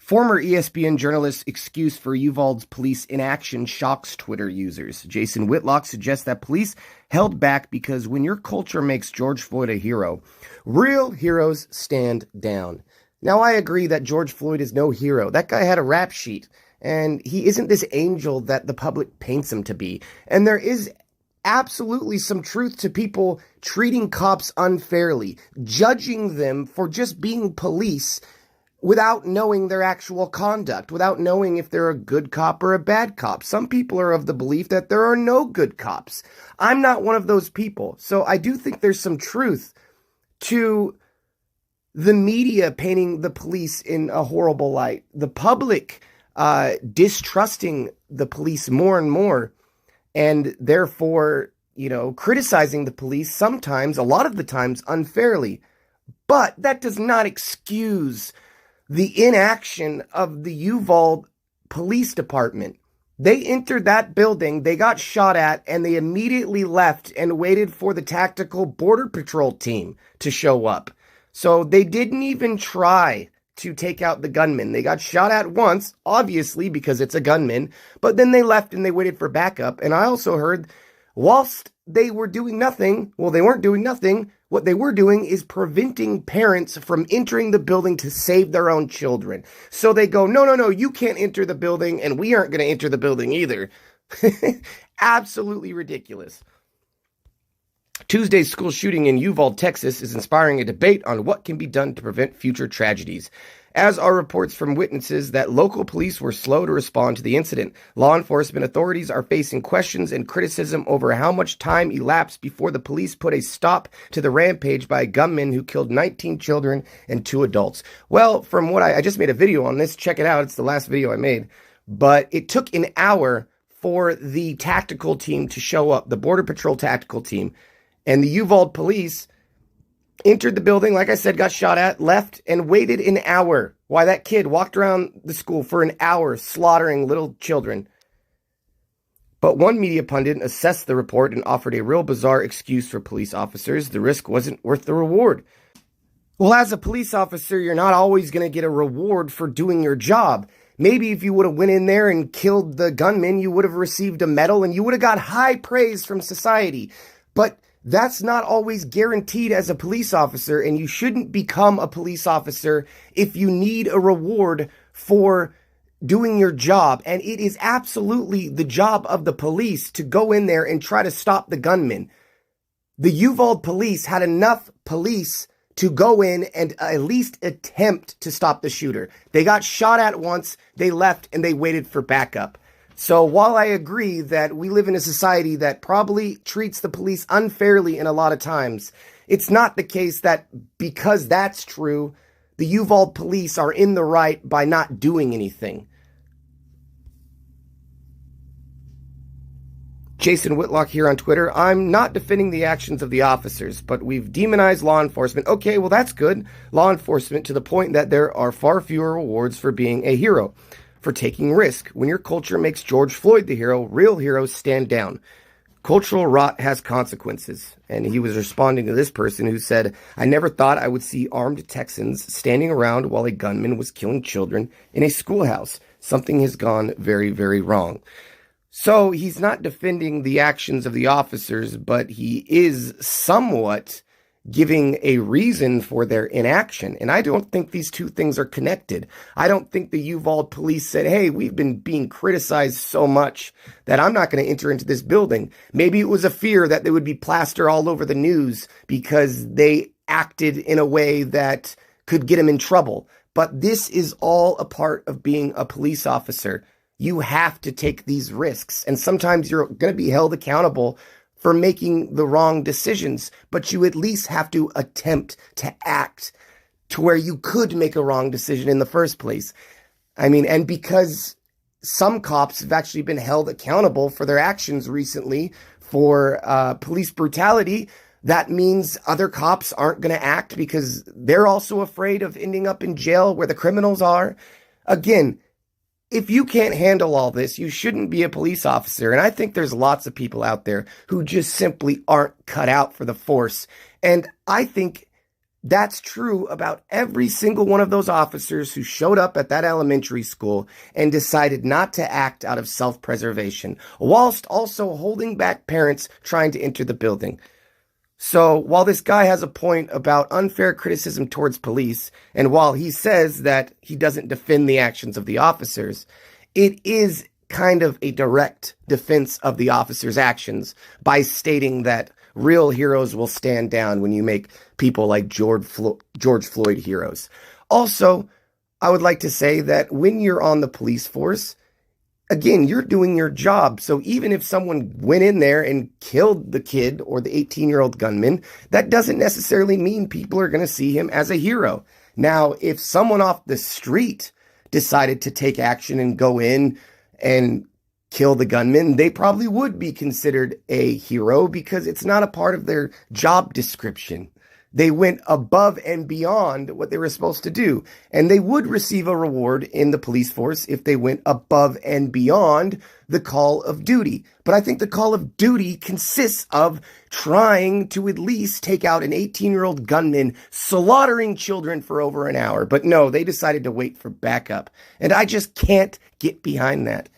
Former ESPN journalist's excuse for Uvalde's police inaction shocks Twitter users. Jason Whitlock suggests that police held back because when your culture makes George Floyd a hero, real heroes stand down. Now, I agree that George Floyd is no hero. That guy had a rap sheet, and he isn't this angel that the public paints him to be. And there is absolutely some truth to people treating cops unfairly, judging them for just being police without knowing their actual conduct, without knowing if they're a good cop or a bad cop. Some people are of the belief that there are no good cops. I'm not one of those people. So I do think there's some truth to the media painting the police in a horrible light, the public distrusting the police more and more, and therefore, criticizing the police sometimes, a lot of the times, unfairly. But that does not excuse the inaction of the Uvalde Police Department. They entered that building, they got shot at, and they immediately left and waited for the tactical Border Patrol team to show up. So they didn't even try to take out the gunman. They got shot at once, obviously, because it's a gunman, but then they left and they waited for backup. And I also heard, whilst they were doing nothing, well, they weren't doing nothing. What they were doing is preventing parents from entering the building to save their own children. So they go, no, you can't enter the building, and we aren't going to enter the building either. Absolutely ridiculous. Tuesday's school shooting in Uvalde, Texas is inspiring a debate on what can be done to prevent future tragedies, as are reports from witnesses that local police were slow to respond to the incident. Law enforcement authorities are facing questions and criticism over how much time elapsed before the police put a stop to the rampage by a gunman who killed 19 children and 2 adults. Well, from what I just made a video on this. Check it out. It's the last video I made. But it took an hour for the tactical team to show up, the Border Patrol tactical team. And the Uvalde police entered the building, like I said, got shot at, left, and waited an hour. Why that kid walked around the school for an hour slaughtering little children. But one media pundit assessed the report and offered a real bizarre excuse for police officers. The risk wasn't worth the reward. Well, as a police officer, you're not always going to get a reward for doing your job. Maybe if you would have went in there and killed the gunman, you would have received a medal and you would have got high praise from society. But that's not always guaranteed as a police officer, and you shouldn't become a police officer if you need a reward for doing your job. And it is absolutely the job of the police to go in there and try to stop the gunman. The Uvalde police had enough police to go in and at least attempt to stop the shooter. They got shot at once, they left, and they waited for backup. So while I agree that we live in a society that probably treats the police unfairly in a lot of times, it's not the case that because that's true, the Uvalde police are in the right by not doing anything. Jason Whitlock here on Twitter. I'm not defending the actions of the officers, but we've demonized law enforcement. Okay, well, that's good. Law enforcement to the point that there are far fewer rewards for being a hero, for taking risk. When your culture makes George Floyd the hero, real heroes stand down. Cultural rot has consequences. And he was responding to this person who said, I never thought I would see armed Texans standing around while a gunman was killing children in a schoolhouse. Something has gone very, very wrong. So he's not defending the actions of the officers, but he is somewhat giving a reason for their inaction. And I don't think these two things are connected. I don't think the Uvalde police said, hey, we've been being criticized so much that I'm not going to enter into this building. Maybe it was a fear that they would be plastered all over the news because they acted in a way that could get them in trouble. But this is all a part of being a police officer. You have to take these risks. And sometimes you're going to be held accountable for making the wrong decisions, but you at least have to attempt to act to where you could make a wrong decision in the first place. I mean, and because some cops have actually been held accountable for their actions recently for police brutality, that means other cops aren't going to act because they're also afraid of ending up in jail where the criminals are. Again, if you can't handle all this, you shouldn't be a police officer. And I think there's lots of people out there who just simply aren't cut out for the force. And I think That's true about every single one of those officers who showed up at that elementary school and decided not to act out of self-preservation, whilst also holding back parents trying to enter the building. So while this guy has a point about unfair criticism towards police, and while he says that he doesn't defend the actions of the officers, it is kind of a direct defense of the officers' actions by stating that real heroes will stand down when you make people like George Floyd heroes. Also, I would like to say that when you're on the police force, again, you're doing your job. So even if someone went in there and killed the kid or the 18-year-old gunman, that doesn't necessarily mean people are going to see him as a hero. Now, if someone off the street decided to take action and go in and kill the gunman, they probably would be considered a hero because it's not a part of their job description. They went above and beyond what they were supposed to do, and they would receive a reward in the police force if they went above and beyond the call of duty. But I think the call of duty consists of trying to at least take out an 18-year-old gunman slaughtering children for over an hour. But no, they decided to wait for backup, and I just can't get behind that.